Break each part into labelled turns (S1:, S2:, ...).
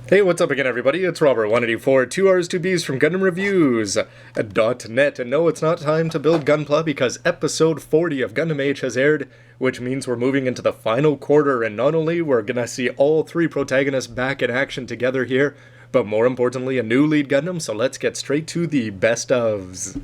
S1: Hey, what's up again, everybody? It's Robert184, 2Rs, 2Bs from Gundam Reviews.net. And no, it's not time to build Gunpla because episode 40 of Gundam Age has aired, which means we're moving into the final quarter, and not only we're gonna see all three protagonists back in action together here, but more importantly, a new lead Gundam, so let's get straight to the best ofs.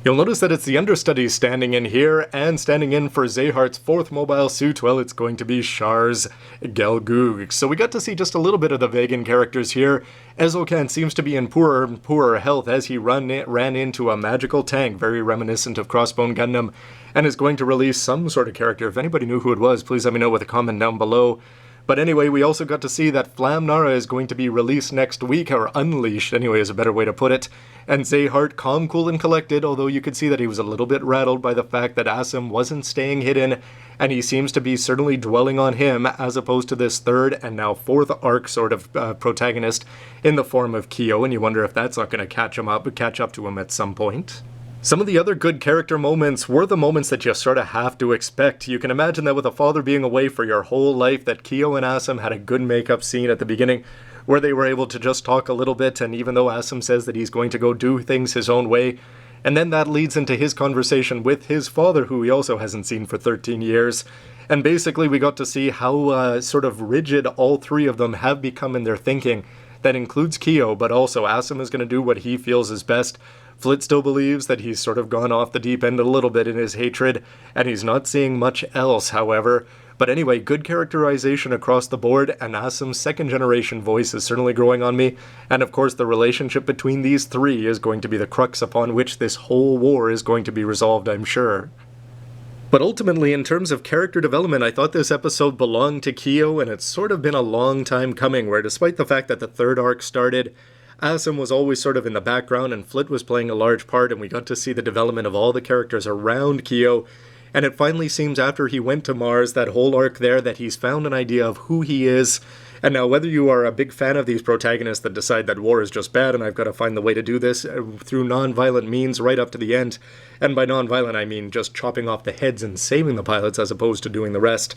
S1: You'll notice that it's the understudies standing in here, and standing in for Zehart's fourth mobile suit, well, it's going to be Char's Gelgoog. So we got to see just a little bit of the Vegan characters here. Ezokan seems to be in poorer health as he ran into a magical tank, very reminiscent of Crossbone Gundam, and is going to release some sort of character. If anybody knew who it was, please let me know with a comment down below. But anyway, we also got to see that Flam Nara is going to be released next week, or unleashed anyway is a better way to put it. And Zehart, calm, cool, and collected, although you could see that he was a little bit rattled by the fact that Asim wasn't staying hidden, and he seems to be certainly dwelling on him, as opposed to this third and now fourth arc sort of protagonist in the form of Kyo, and you wonder if that's not going to catch up to him at some point. Some of the other good character moments were the moments that you sort of have to expect. You can imagine that with a father being away for your whole life, that Kyo and Asim had a good makeup scene at the beginning where they were able to just talk a little bit, and even though Asim says that he's going to go do things his own way, and then that leads into his conversation with his father, who he also hasn't seen for 13 years. And basically we got to see how sort of rigid all three of them have become in their thinking. That includes Kyo, but also Asim is going to do what he feels is best. Flit still believes that he's sort of gone off the deep end a little bit in his hatred, and he's not seeing much else, however. But anyway, good characterization across the board, and Asim's second generation voice is certainly growing on me, and of course the relationship between these three is going to be the crux upon which this whole war is going to be resolved, I'm sure. But ultimately, in terms of character development, I thought this episode belonged to Kyo, and it's sort of been a long time coming, where despite the fact that the third arc started, Asim was always sort of in the background and Flit was playing a large part, and we got to see the development of all the characters around Kyo. And it finally seems after he went to Mars, that whole arc there, that he's found an idea of who he is. And now whether you are a big fan of these protagonists that decide that war is just bad and I've got to find the way to do this through non-violent means right up to the end, and by non-violent I mean just chopping off the heads and saving the pilots as opposed to doing the rest.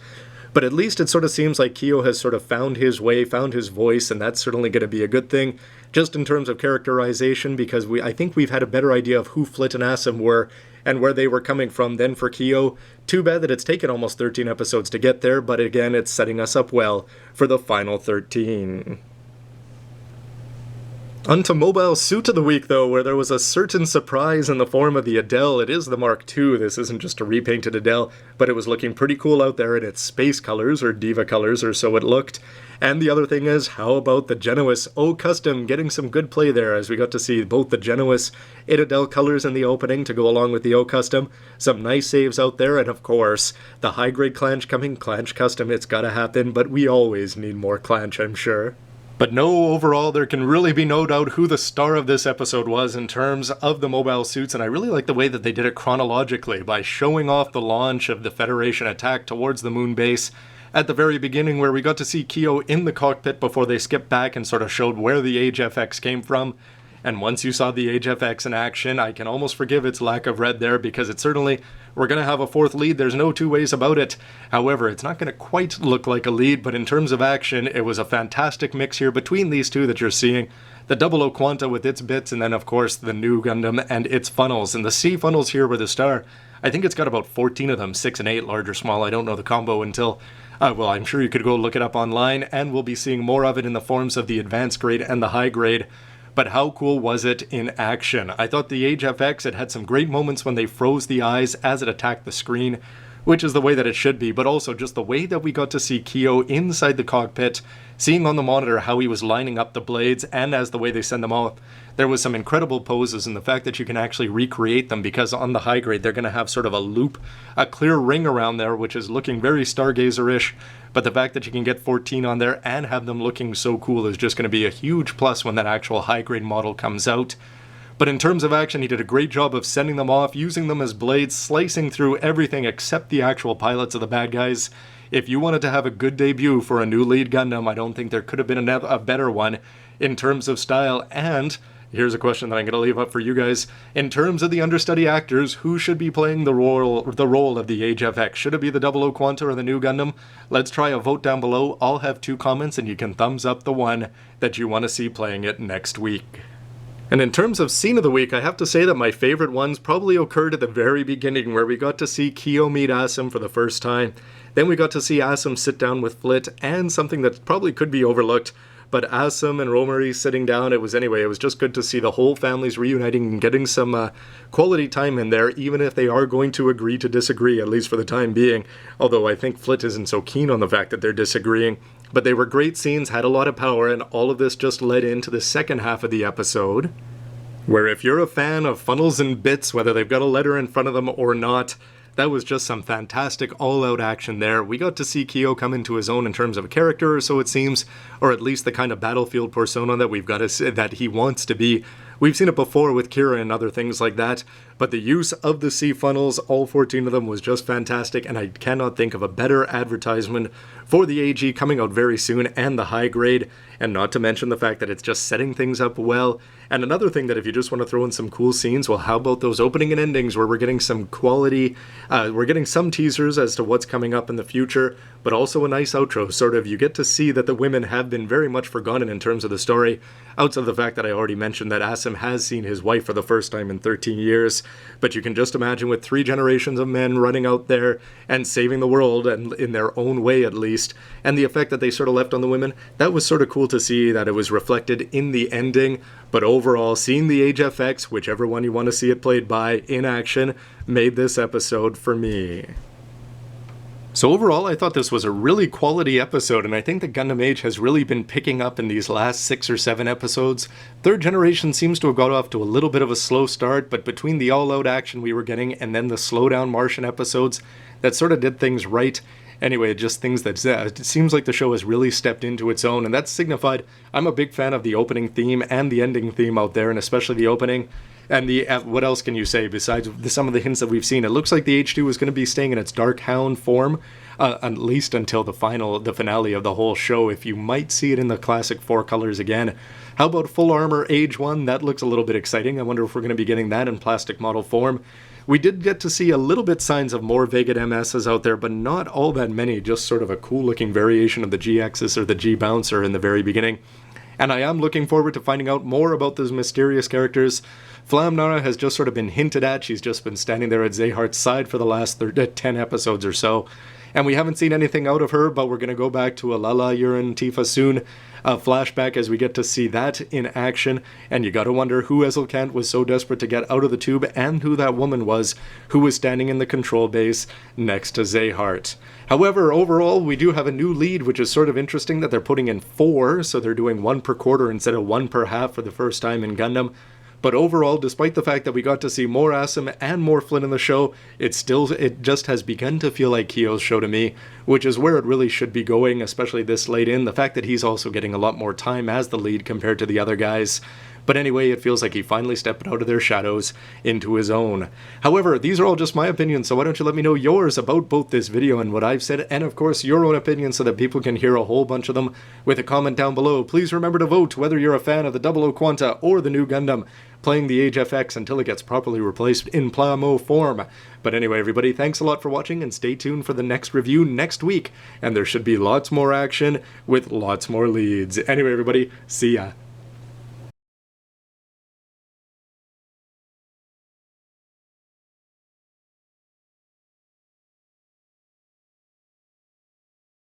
S1: But at least it sort of seems like Kyo has sort of found his way, found his voice, and that's certainly going to be a good thing, just in terms of characterization, because I think we've had a better idea of who Flit and Asim were, and where they were coming from than for Kyo. Too bad that it's taken almost 13 episodes to get there, but again, it's setting us up well for the final 13. Onto Mobile Suit of the Week, though, where there was a certain surprise in the form of the Adele. It is the Mark II, this isn't just a repainted Adele, but it was looking pretty cool out there in its space colors, or diva colors, or so it looked. And the other thing is, how about the Genuous O Custom getting some good play there, as we got to see both the Genuous Adele colors in the opening to go along with the O Custom, some nice saves out there, and of course, the high-grade Clanch coming, Clanch Custom, it's gotta happen, but we always need more Clanch, I'm sure. But no, overall, there can really be no doubt who the star of this episode was in terms of the mobile suits, and I really like the way that they did it chronologically by showing off the launch of the Federation attack towards the moon base at the very beginning, where we got to see Kyo in the cockpit before they skipped back and sort of showed where the Age FX came from. And once you saw the Age FX in action, I can almost forgive its lack of red there, because it certainly, we're going to have a fourth lead, there's no two ways about it. However, it's not going to quite look like a lead, but in terms of action, it was a fantastic mix here between these two that you're seeing. The 00 Quanta with its bits, and then of course the new Gundam and its funnels. And the C funnels here were the star. I think it's got about 14 of them, 6 and 8, large or small, I don't know the combo until... well, I'm sure you could go look it up online, and we'll be seeing more of it in the forms of the advanced grade and the high grade. But how cool was it in action? I thought the Age FX, it had some great moments when they froze the eyes as it attacked the screen, which is the way that it should be, but also just the way that we got to see Kyo inside the cockpit, seeing on the monitor how he was lining up the blades, and as the way they send them off. There was some incredible poses, and the fact that you can actually recreate them, because on the high grade they're going to have sort of a loop, a clear ring around there, which is looking very Stargazer-ish, but the fact that you can get 14 on there and have them looking so cool is just going to be a huge plus when that actual high grade model comes out. But in terms of action, he did a great job of sending them off, using them as blades, slicing through everything except the actual pilots of the bad guys. If you wanted to have a good debut for a new lead Gundam, I don't think there could have been a better one in terms of style, and here's a question that I'm going to leave up for you guys. In terms of the understudy actors, who should be playing the role of the Age FX? Should it be the 00 Quanta or the new Gundam? Let's try a vote down below. I'll have 2 comments and you can thumbs up the one that you want to see playing it next week. And in terms of scene of the week, I have to say that my favorite ones probably occurred at the very beginning, where we got to see Kyo meet Asim for the first time. Then we got to see Asim sit down with Flit, and something that probably could be overlooked, but Asim and Romary sitting down, it was just good to see the whole families reuniting and getting some quality time in there, even if they are going to agree to disagree, at least for the time being. Although I think Flit isn't so keen on the fact that they're disagreeing. But they were great scenes, had a lot of power, and all of this just led into the second half of the episode, where if you're a fan of funnels and bits, whether they've got a letter in front of them or not, that was just some fantastic all-out action there. We got to see Kyo come into his own in terms of a character, or so it seems, or at least the kind of battlefield persona that we've got that he wants to be. We've seen it before with Kira and other things like that, but the use of the sea funnels, all 14 of them, was just fantastic, and I cannot think of a better advertisement for the AG coming out very soon, and the high grade, and not to mention the fact that it's just setting things up well. And another thing that if you just want to throw in some cool scenes, well, how about those opening and endings where we're getting some quality, we're getting some teasers as to what's coming up in the future, but also a nice outro, sort of. You get to see that the women have been very much forgotten in terms of the story, outside of the fact that I already mentioned that Asim has seen his wife for the first time in 13 years, but you can just imagine with 3 generations of men running out there and saving the world, and in their own way at least, and the effect that they sort of left on the women, that was sort of cool to see that it was reflected in the ending. But overall, seeing the Age FX, whichever one you want to see it played by, in action, made this episode for me. So overall, I thought this was a really quality episode, and I think that Gundam Age has really been picking up in these last 6 or 7 episodes. 3rd generation seems to have got off to a little bit of a slow start, but between the all-out action we were getting and then the slow-down Martian episodes, that sort of did things right. Anyway, just things that it seems like the show has really stepped into its own, and that's signified. I'm a big fan of the opening theme and the ending theme out there, and especially the opening. And what else can you say besides some of the hints that we've seen? It looks like the H2 is going to be staying in its Dark Hound form, at least until the finale of the whole show, if you might see it in the classic 4 colors again. How about Full Armor Age 1? That looks a little bit exciting. I wonder if we're going to be getting that in plastic model form. We did get to see a little bit signs of more Vega MSs out there, but not all that many, just sort of a cool looking variation of the G-Axis or the G-Bouncer in the very beginning. And I am looking forward to finding out more about those mysterious characters. Flamnara has just sort of been hinted at. She's just been standing there at Zehart's side for the last 10 episodes or so. And we haven't seen anything out of her, but we're going to go back to Alala, Yurin, Tifa soon. A flashback as we get to see that in action. And you gotta wonder who Ezelkant was so desperate to get out of the tube, and who that woman was who was standing in the control base next to Zehart. However, overall, we do have a new lead, which is sort of interesting that they're putting in 4, so they're doing 1 per quarter instead of 1 per half for the first time in Gundam. But overall, despite the fact that we got to see more Asim and more Flynn in the show, it just has begun to feel like Kyo's show to me, which is where it really should be going, especially this late in. The fact that he's also getting a lot more time as the lead compared to the other guys. But anyway, it feels like he finally stepped out of their shadows into his own. However, these are all just my opinions, so why don't you let me know yours about both this video and what I've said, and of course your own opinions so that people can hear a whole bunch of them with a comment down below. Please remember to vote whether you're a fan of the 00 Quanta or the new Gundam, playing the Age FX until it gets properly replaced in Plamo form. But anyway, everybody, thanks a lot for watching, and stay tuned for the next review next week, and there should be lots more action with lots more leads. Anyway, everybody, see ya.